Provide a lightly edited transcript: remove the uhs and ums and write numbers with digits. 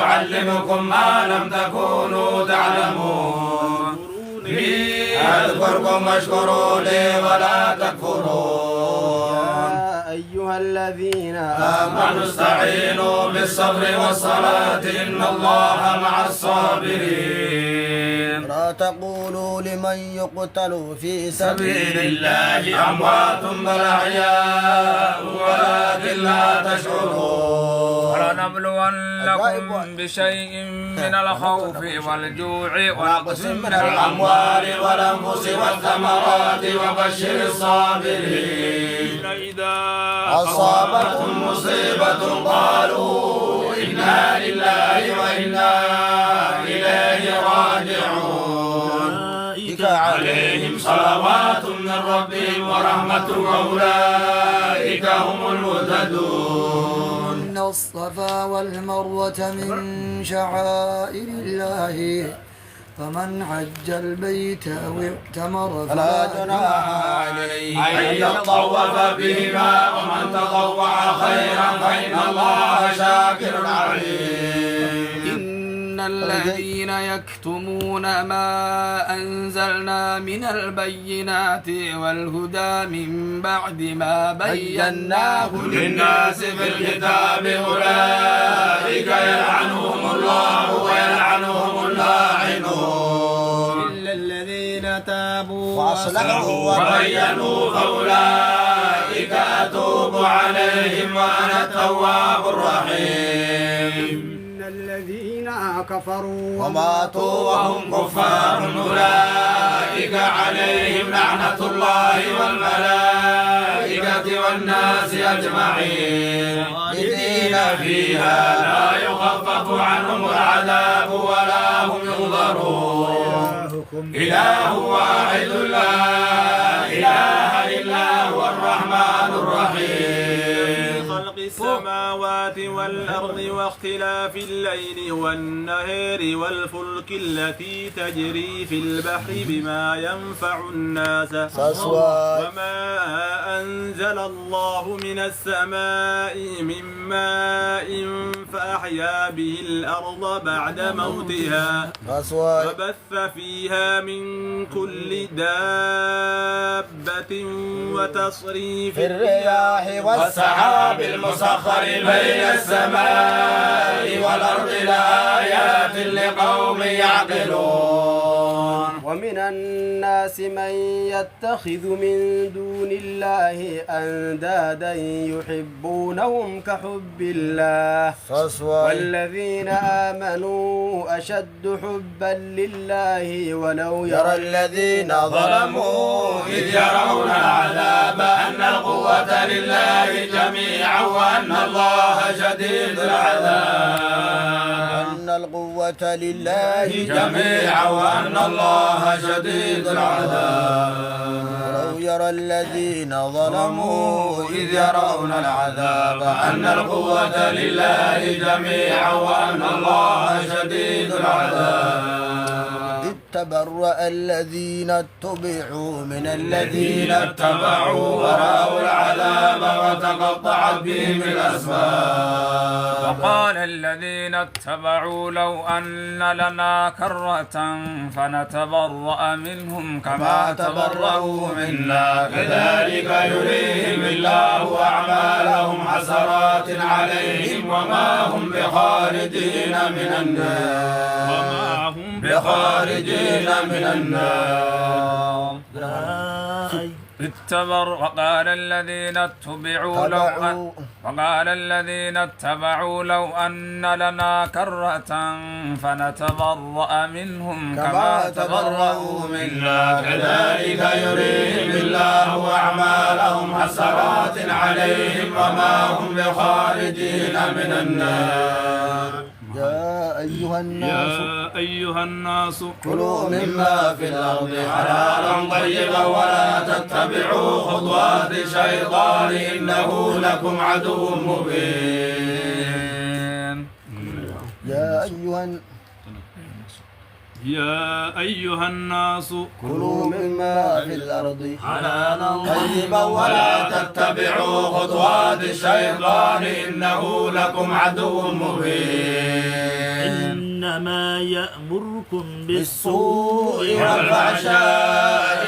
أعلمكم ما لم تكونوا تعلمون أذكركم واشكروا لي ولا تكفرون. يا أيها الذين آمنوا استعينوا بالصبر والصلاة إن الله مع الصابرين. لا تقولوا لمن يقتل في سبيل الله أموات بل أحياء ولكن لا تشعرون. ولنبلونكم بشيء من الخوف والجوع ونقص من الأموال والأنفس والثمرات وبشر الصابرين. إذا أصابتهم مصيبة قالوا إنا لله وإنا إليه راجعون. عليهم صلوات من ربهم ورحمة وأولئك هم المهتدون. إن الصفا والمروة من شعائر الله فمن حج البيت أو اعتمر فلا جناح عليه أن يطوف بهما ومن تطوع خيرا فإن الله شاكر عليم. إن الذين يكتمون ما أنزلنا من البينات والهدى من بعد ما بيناه للناس في الكتاب أولئك يلعنهم الله ويلعنهم اللاعنون. إلا الذين تابوا وأصلحوا وبينوا فأولئك أتوب عليهم وأنا التواب الرحيم. الذين كفروا وماتوا وهم كفار أولئك عليهم لعنة الله والملائكة والناس أجمعين خالدين فيها لا يخفف عنهم العذاب ولا هم ينظرون. إله واحد لا إله إلا هو الرحمن الرحيم. خلق السماوات والأرض واختلاف الليل والنهار والفلك التي تجري في البحر بما ينفع الناس وما أنزل الله من السماء من ماء فأحيا به الأرض بعد موتها وبث فيها من كل دابة وتصريف الرياح والسحاب المسخر بين السماء والأرض لآيات لقوم يعقلون. ومن الناس من يتخذ من دون الله أندادا يحبونهم كحب الله والذين آمنوا أشد حبا لله ولو يرى الذين ظلموا إذ يرون العذاب أن القوة لله جميعا وأن الله شديد العذاب. أن القوة لله جميعا وأن الله شديد العذاب. ولو يرى الذين ظلموا إذ يرون العذاب أن القوة لله جميعا وأن الله شديد العذاب. تبرأ الذين اتبعوا من الذين اتبعوا ورأوا العذاب وتقطعت بهم الأسباب. وقال الذين اتبعوا لو أن لنا كرة فنتبرأ منهم كما تبرأوا منا كذلك يريهم الله أعمالهم حسرات عليهم وما هم بخارجين من النار. من النار. وقال الذين اتبعوا لو أن لنا كرة فنتبرأ منهم كما تبرأوا منا كذلك يريهم الله أعمالهم حسرات عليهم وما هم بخارجين من النار. يا أيها الناس كلوا مما في الأرض حلالا طيبا ولا تتبعوا خطوات الشيطان إنه لكم عدو مبين. يا أيها الناس كلوا مما في الأرض حلالا طيبا ولا تتبعوا خطوات الشيطان إنه لكم عدو مبين. إنما يأمركم بالسوء والفحشاء